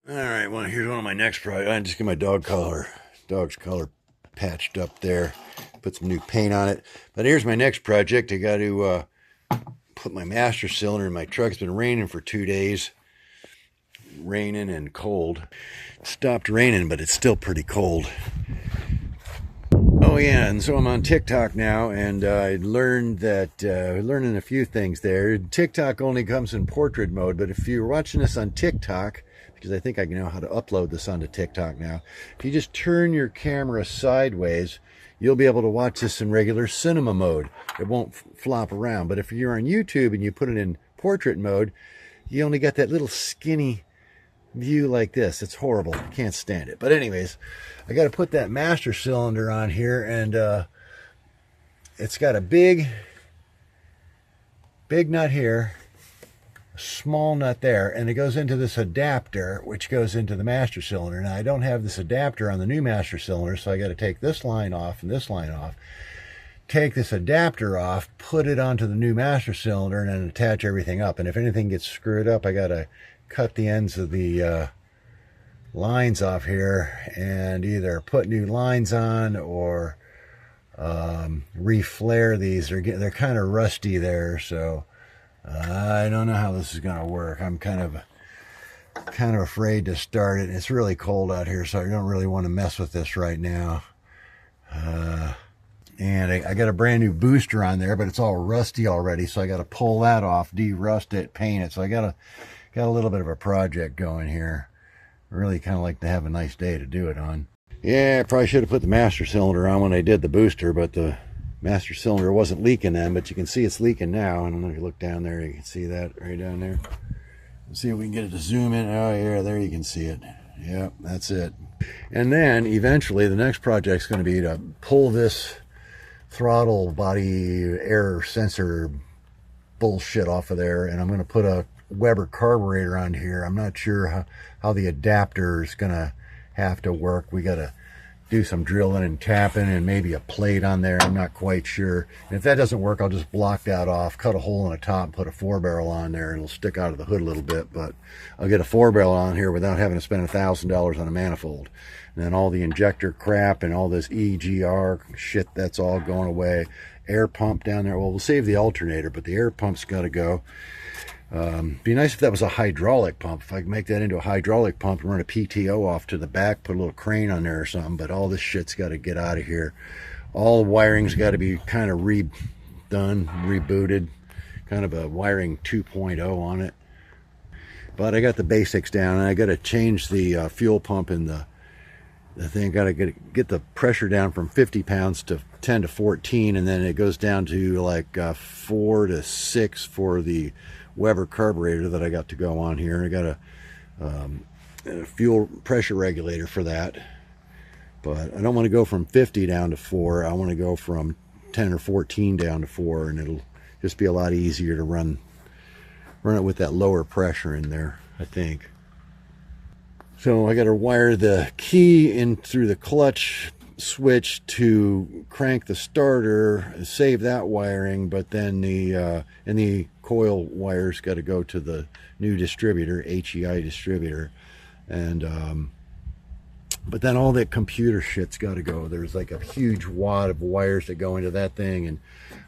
All right, well, here's one of my next projects. I just get my dog's collar patched up there, put some new paint on it. But here's my next project. I got to put my master cylinder in my truck. It's been raining for 2 days, raining and cold. It stopped raining, but it's still pretty cold. Oh yeah, and so I'm on TikTok now, and I learned that learning a few things there. TikTok only comes in portrait mode, but if you're watching this on TikTok, because I think I know how to upload this onto TikTok now, if you just turn your camera sideways, you'll be able to watch this in regular cinema mode. It won't flop around. But if you're on YouTube and you put it in portrait mode, you only got that little skinny view like this. It's horrible. Can't stand it. But anyways, I got to put that master cylinder on here, and it's got a big nut here, a small nut there, and it goes into this adapter, which goes into the master cylinder. Now, I don't have this adapter on the new master cylinder, so I got to take this line off and this line off, take this adapter off, put it onto the new master cylinder, and then attach everything up. And if anything gets screwed up, I got to cut the ends of the lines off here and either put new lines on or reflare these. They're kind of rusty there, so I don't know how this is going to work. I'm kind of afraid to start it. It's really cold out here, so I don't really want to mess with this right now. And I got a brand new booster on there, but it's all rusty already, so I got to pull that off, de-rust it, paint it. So I got a little bit of a project going here. Really kind of like to have a nice day to do it on. Yeah, I probably should have put the master cylinder on when I did the booster, but the master cylinder wasn't leaking then, but you can see it's leaking now. I don't know if you look down there, you can see that right down there. Let's see if we can get it to zoom in. Oh yeah, there you can see it. Yep, that's it. And then eventually the next project is going to be to pull this throttle body air sensor bullshit off of there, and I'm going to put a Weber carburetor on here. I'm not sure how the adapter is going to have to work. We got to do some drilling and tapping and maybe a plate on there. I'm not quite sure. And if that doesn't work, I'll just block that off, cut a hole in the top, and put a 4-barrel on there, and it'll stick out of the hood a little bit. But I'll get a 4-barrel on here without having to spend $1,000 on a manifold. And then all the injector crap and all this EGR shit, that's all going away. Air pump down there. Well, we'll save the alternator, but the air pump's got to go. Be nice if that was a hydraulic pump. If I could make that into a hydraulic pump and run a PTO off to the back, put a little crane on there or something. But all this shit's got to get out of here. All the wiring's got to be kind of redone, rebooted, kind of a wiring 2.0 on it. But I got the basics down, and I got to change the fuel pump in the thing. Got to get the pressure down from 50 pounds to 10 to 14, and then it goes down to like 4 to 6 for the Weber carburetor that I got to go on here. I got a fuel pressure regulator for that, but I don't want to go from 50 down to 4. I want to go from 10 or 14 down to 4, and it'll just be a lot easier to run it with that lower pressure in there, I think. So I got to wire the key in through the clutch switch to crank the starter, save that wiring, but then the coil wires got to go to the new distributor, HEI distributor, and but then all that computer shit's got to go. There's like a huge wad of wires that go into that thing, and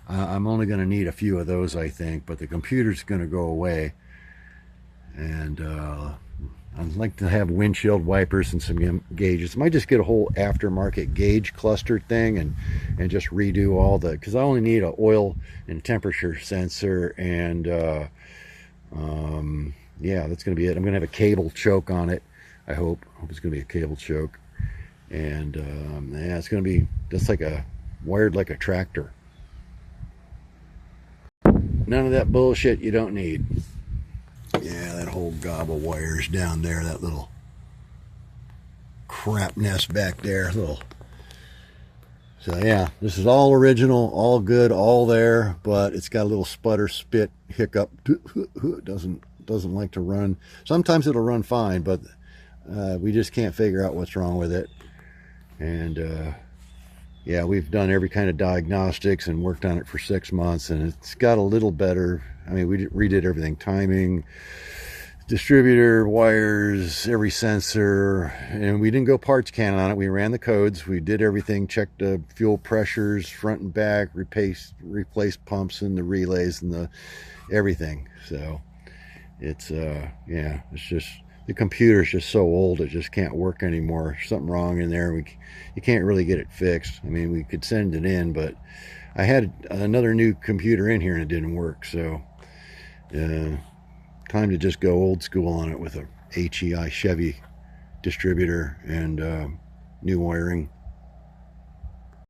I'm only going to need a few of those, I think, but the computer's going to go away. And I'd like to have windshield wipers and some gauges. Might just get a whole aftermarket gauge cluster thing and just redo all the, because I only need an oil and temperature sensor, and yeah, that's going to be it. I'm going to have a cable choke on it. I hope it's going to be a cable choke, and yeah, it's going to be just like wired like a tractor. None of that bullshit you don't need. Yeah, that whole gob of wires down there, that little crap nest back there, so yeah, this is all original, all good, all there, but it's got a little sputter, spit, hiccup. It doesn't like to run. Sometimes it'll run fine, but we just can't figure out what's wrong with it. And yeah, we've done every kind of diagnostics and worked on it for 6 months, and it's got a little better. I mean, we redid everything, timing, distributor wires, every sensor, and we didn't go parts cannon on it. We ran the codes, we did everything, checked the fuel pressures front and back, replaced pumps and the relays and the everything. So it's yeah, it's just the computer's just so old it just can't work anymore. There's something wrong in there. You can't really get it fixed. I mean, we could send it in, but I had another new computer in here and it didn't work. So time to just go old school on it with a HEI Chevy distributor and new wiring.